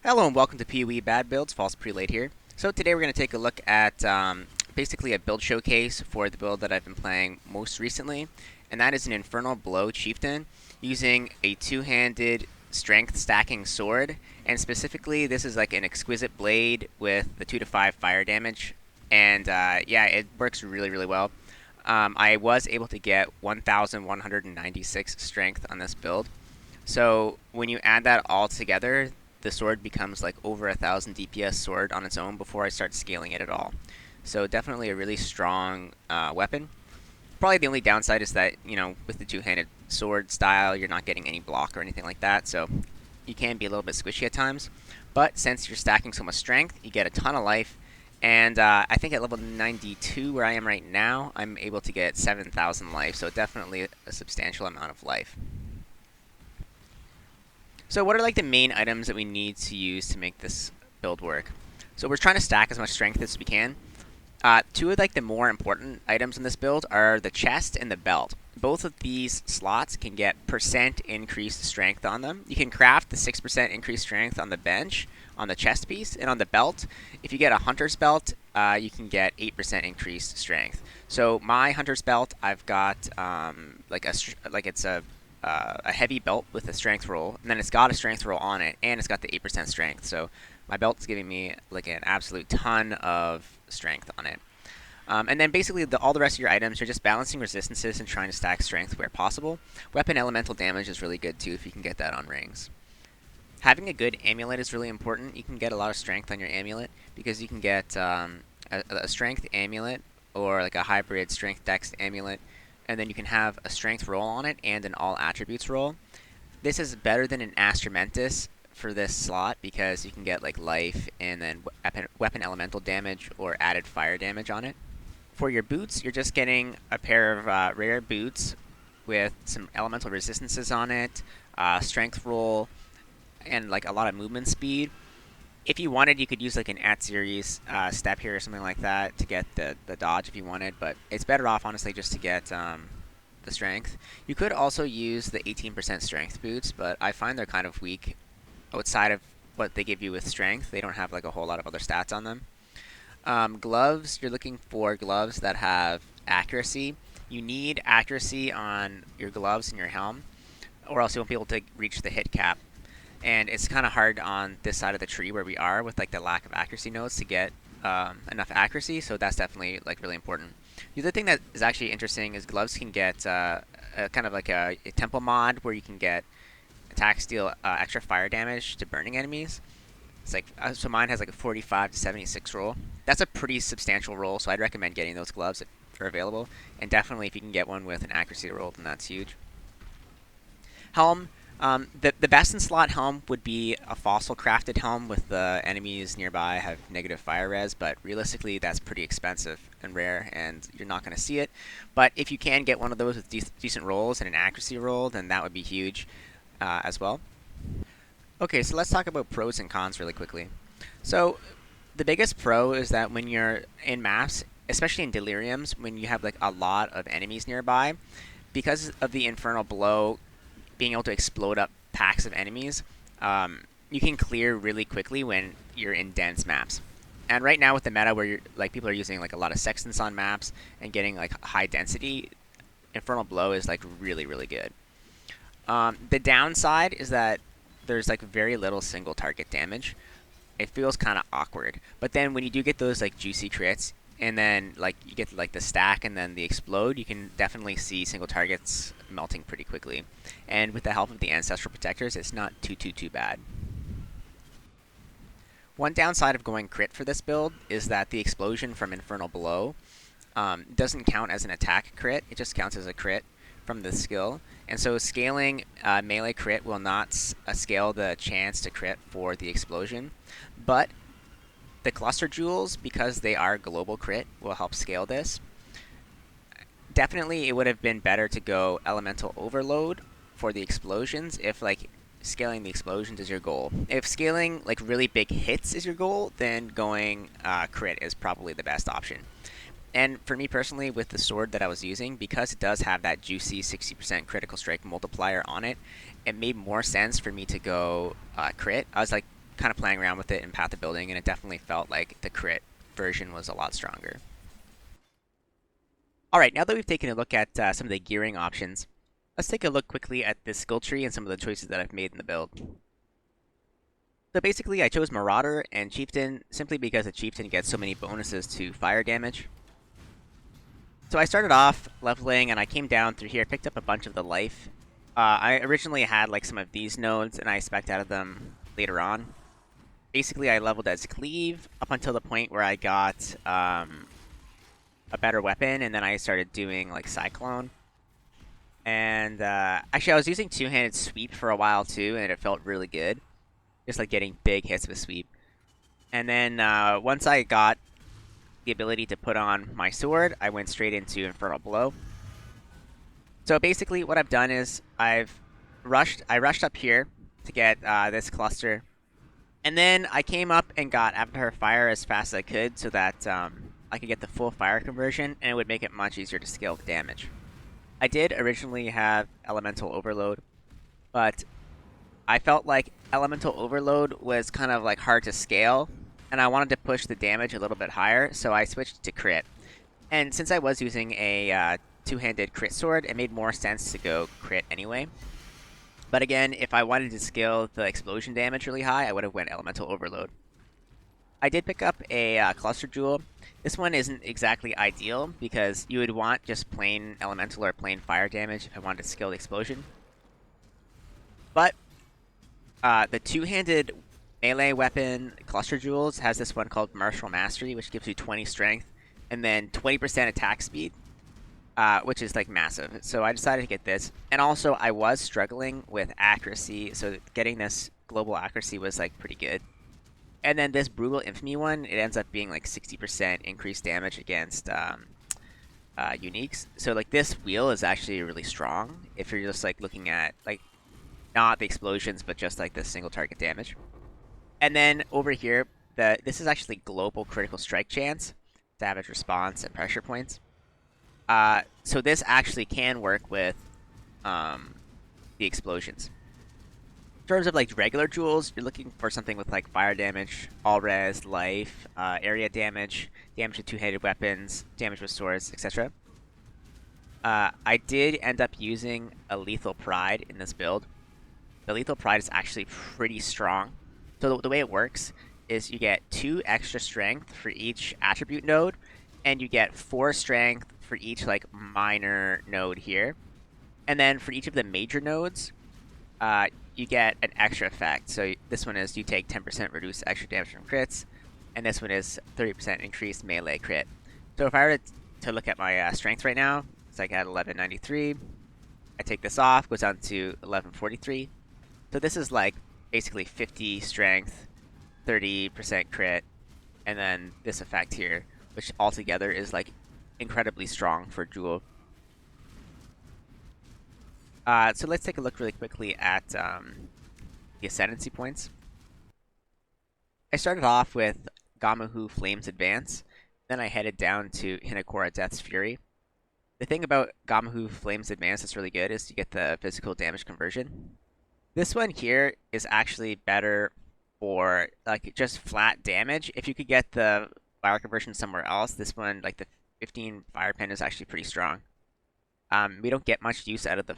Hello and welcome to PoE Bad Builds. False Prelate here. So today we're going to take a look at basically a build showcase for the build that I've been playing most recently, and that is an Infernal Blow Chieftain using a two-handed strength stacking sword, and specifically this is like an exquisite blade with the 2 to 5 fire damage, and yeah, it works really well. I was able to get 1,196 strength on this build. So when you add that all together, the sword becomes like over 1,000 DPS sword on its own before I start scaling it at all. So definitely a really strong weapon. Probably the only downside is that, you know, with the two-handed sword style, you're not getting any block or anything like that, so you can be a little bit squishy at times. But since you're stacking so much strength, you get a ton of life, and I think at level 92, where I am right now, I'm able to get 7,000 life, so definitely a substantial amount of life. So what are like the main items that we need to use to make this build work? So we're trying to stack as much strength as we can. Two of like the more important items in this build are the chest and the belt. Both of these slots can get % increased strength on them. You can craft the 6% increased strength on the bench, on the chest piece, and on the belt. If you get a hunter's belt, you can get 8% increased strength. So my hunter's belt, I've got it's a heavy belt with a strength roll, and then it's got a strength roll on it, and it's got the 8% strength. So my belt's giving me like an absolute ton of strength on it. And then basically all the rest of your items are just balancing resistances and trying to stack strength where possible. Weapon elemental damage is really good too if you can get that on rings. Having a good amulet is really important. You can get a lot of strength on your amulet because you can get a strength amulet or like a hybrid strength dex amulet, and then you can have a strength roll on it and an all attributes roll. This is better than an Astramentus for this slot because you can get like life and then weapon elemental damage or added fire damage on it. For your boots, you're just getting a pair of rare boots with some elemental resistances on it, strength roll, and like a lot of movement speed. If you wanted, you could use like an at-series step here or something like that to get the dodge if you wanted, but it's better off, honestly, just to get the strength. You could also use the 18% strength boots, but I find they're kind of weak outside of what they give you with strength. They don't have like a whole lot of other stats on them. Gloves, you're looking for gloves that have accuracy. You need accuracy on your gloves and your helm, or else you won't be able to reach the hit cap. And it's kind of hard on this side of the tree where we are with like the lack of accuracy nodes to get enough accuracy, so that's definitely like really important. The other thing that is actually interesting is gloves can get kind of like a tempo mod where you can get attacks deal extra fire damage to burning enemies. It's like so mine has like a 45 to 76 roll. That's a pretty substantial roll, so I'd recommend getting those gloves if they're available. And definitely if you can get one with an accuracy roll, then that's huge. Helm. The best in slot helm would be a fossil crafted helm with the enemies nearby have negative fire res, but realistically that's pretty expensive and rare and you're not going to see it. But if you can get one of those with decent rolls and an accuracy roll, then that would be huge as well. Okay, so let's talk about pros and cons really quickly. So the biggest pro is that when you're in maps, especially in deliriums, when you have like a lot of enemies nearby, because of the infernal blow being able to explode up packs of enemies, you can clear really quickly when you're in dense maps. And right now with the meta where you're, like people are using like a lot of sextants on maps and getting like high density, Infernal Blow is like really good. The downside is that there's like very little single target damage. It feels kind of awkward. But then when you do get those like juicy crits, and then like you get like the stack and then the explode, you can definitely see single targets melting pretty quickly. And with the help of the ancestral protectors, it's not too bad. One downside of going crit for this build is that the explosion from Infernal Blow doesn't count as an attack crit. It just counts as a crit from the skill. And so scaling melee crit will not scale the chance to crit for the explosion. But the cluster jewels, because they are global crit, will help scale this. Definitely it would have been better to go elemental overload for the explosions if like scaling the explosions is your goal. If scaling like really big hits is your goal, then going crit is probably the best option. And for me personally, with the sword that I was using, because it does have that juicy 60% critical strike multiplier on it, it made more sense for me to go crit. I was like kind of playing around with it in Path of Building, and it definitely felt like the crit version was a lot stronger. Alright, now that we've taken a look at some of the gearing options, let's take a look quickly at this skill tree and some of the choices that I've made in the build. So basically, I chose Marauder and Chieftain simply because the Chieftain gets so many bonuses to fire damage. So I started off leveling, and I came down through here, picked up a bunch of the life. I originally had like some of these nodes, and I spec'd out of them later on. Basically, I leveled as Cleave up until the point where I got a better weapon, and then I started doing like Cyclone. And actually, I was using two-handed sweep for a while too, and it felt really good. Just like getting big hits with sweep. And then once I got the ability to put on my sword, I went straight into Infernal Blow. So basically what I've done is I rushed up here to get this cluster. And then I came up and got Avatar Fire as fast as I could so that I could get the full fire conversion, and it would make it much easier to scale the damage. I did originally have Elemental Overload, but I felt like Elemental Overload was kind of like hard to scale, and I wanted to push the damage a little bit higher, so I switched to crit. And since I was using a two-handed crit sword, it made more sense to go crit anyway. But again, if I wanted to scale the explosion damage really high, I would have went Elemental Overload. I did pick up a Cluster Jewel. This one isn't exactly ideal, because you would want just plain Elemental or plain Fire damage if I wanted to scale the explosion. But the two-handed melee weapon Cluster Jewels has this one called Martial Mastery, which gives you 20 strength and then 20% attack speed, which is like massive. So I decided to get this. And also I was struggling with accuracy, so getting this global accuracy was like pretty good. And then this Brutal Infamy one, it ends up being like 60% increased damage against uniques. So like this wheel is actually really strong if you're just like looking at like not the explosions, but just like the single target damage. And then over here, this is actually global critical strike chance, damage response, and pressure points. So this actually can work with the explosions. In terms of like regular jewels, you're looking for something with like fire damage, all res, life, area damage, damage with two-handed weapons, damage with swords, etc. I did end up using a Lethal Pride in this build. The Lethal Pride is actually pretty strong. So the way it works is you get 2 extra strength for each attribute node, and you get 4 strength for each like minor node here. And then for each of the major nodes, you get an extra effect. So this one is you take 10% reduced extra damage from crits, and this one is 30% increased melee crit. So if I were to look at my strength right now, it's like at 1193. I take this off, goes down to 1143. So this is like basically 50 strength, 30% crit, and then this effect here, which altogether is like incredibly strong for Jewel. So let's take a look really quickly at the ascendancy points. I started off with Gamahu Flames Advance, then I headed down to Hinakora Death's Fury. The thing about Gamahu Flames Advance that's really good is you get the physical damage conversion. This one here is actually better for like just flat damage. If you could get the fire conversion somewhere else, this one, like the 15 fire pen, is actually pretty strong. We don't get much use out of the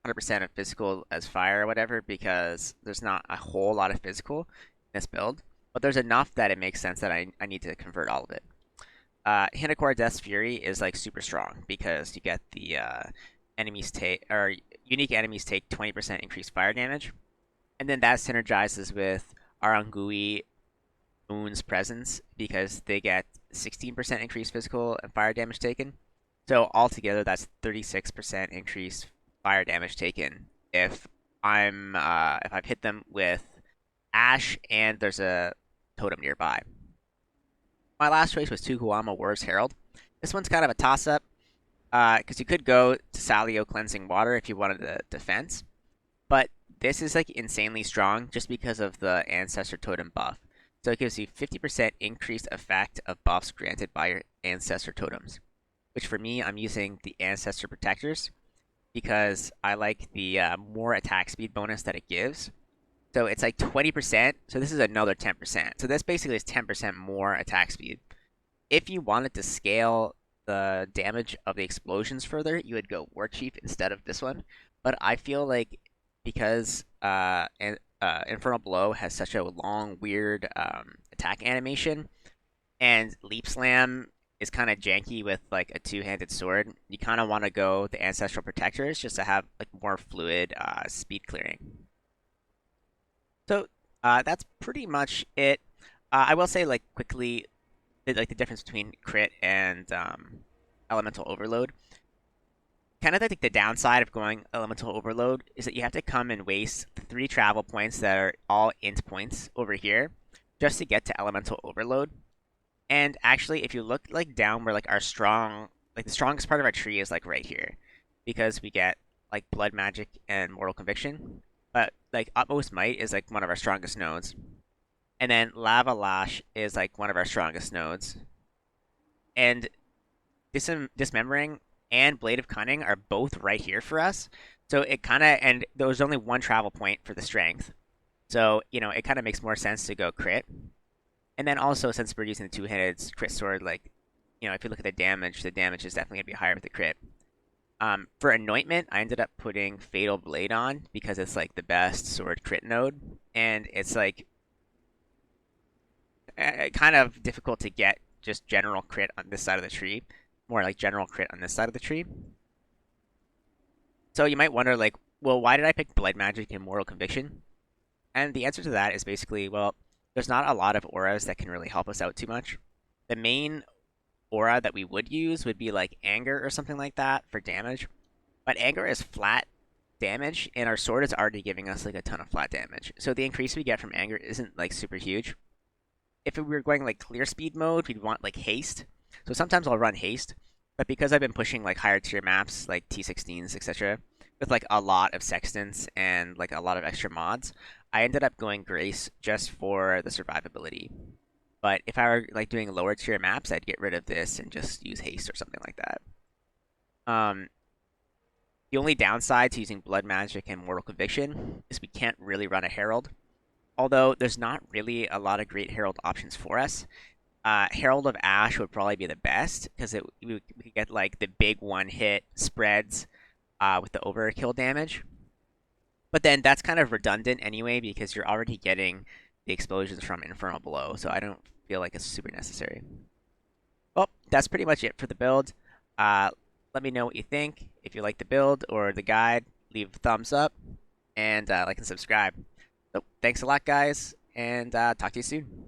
100% of physical as fire or whatever because there's not a whole lot of physical in this build, but there's enough that it makes sense that I need to convert all of it. Hinakora Death's Fury is like super strong because you get the unique enemies take 20% increased fire damage, and then that synergizes with Arangui Moon's Presence because they get 16% increased physical and fire damage taken. So altogether, that's 36% increased fire damage taken if I've hit them with Ash and there's a totem nearby. My last choice was Tukuama War's Herald. This one's kind of a toss-up because you could go to Salio Cleansing Water if you wanted the defense, but this is like insanely strong just because of the Ancestor Totem buff. So it gives you 50% increased effect of buffs granted by your Ancestor Totems, which for me, I'm using the Ancestor Protectors because I like the more attack speed bonus that it gives. So it's like 20%. So this is another 10%. So this basically is 10% more attack speed. If you wanted to scale the damage of the explosions further, you would go War Chief instead of this one. But I feel like because Infernal Blow has such a long, weird attack animation, and Leap Slam is kind of janky with like a two-handed sword, you kind of want to go the Ancestral Protectors just to have like more fluid speed clearing. So that's pretty much it. I will say like quickly like the difference between crit and elemental overload. Kind of like the downside of going elemental overload is that you have to come and waste 3 travel points that are all int points over here just to get to elemental overload. And actually, if you look like down where like our strong, like the strongest part of our tree is like right here, because we get like blood magic and mortal conviction. But like utmost might is like one of our strongest nodes, and then lava lash is like one of our strongest nodes, and dismembering and blade of cunning are both right here for us. So it kind of, and there was only 1 travel point for the strength, so it kind of makes more sense to go crit. And then also, since we're using the two-handed crit sword, like, if you look at the damage is definitely going to be higher with the crit. For anointment, I ended up putting Fatal Blade on because it's like the best sword crit node, and it's like kind of difficult to get just general crit on this side of the tree, more like general crit on this side of the tree. So you might wonder, like, well, why did I pick Blood Magic and Mortal Conviction? And the answer to that is basically, well, there's not a lot of auras that can really help us out too much. The main aura that we would use would be like Anger or something like that for damage. But Anger is flat damage, and our sword is already giving us like a ton of flat damage. So the increase we get from Anger isn't like super huge. If we were going like clear speed mode, we'd want like Haste. So sometimes I'll run Haste, but because I've been pushing like higher tier maps like T16s, etc., with like a lot of sextants and like a lot of extra mods, I ended up going Grace just for the survivability. But if I were like doing lower tier maps, I'd get rid of this and just use Haste or something like that. The only downside to using Blood Magic and Mortal Conviction is we can't really run a Herald. Although there's not really a lot of great Herald options for us. Herald of Ash would probably be the best because we could get like the big one-hit spreads with the overkill damage. But then that's kind of redundant anyway because you're already getting the explosions from Infernal Blow, so I don't feel like it's super necessary. Well, that's pretty much it for the build. Let me know what you think. If you like the build or the guide, leave a thumbs up and like and subscribe. So thanks a lot, guys, and talk to you soon.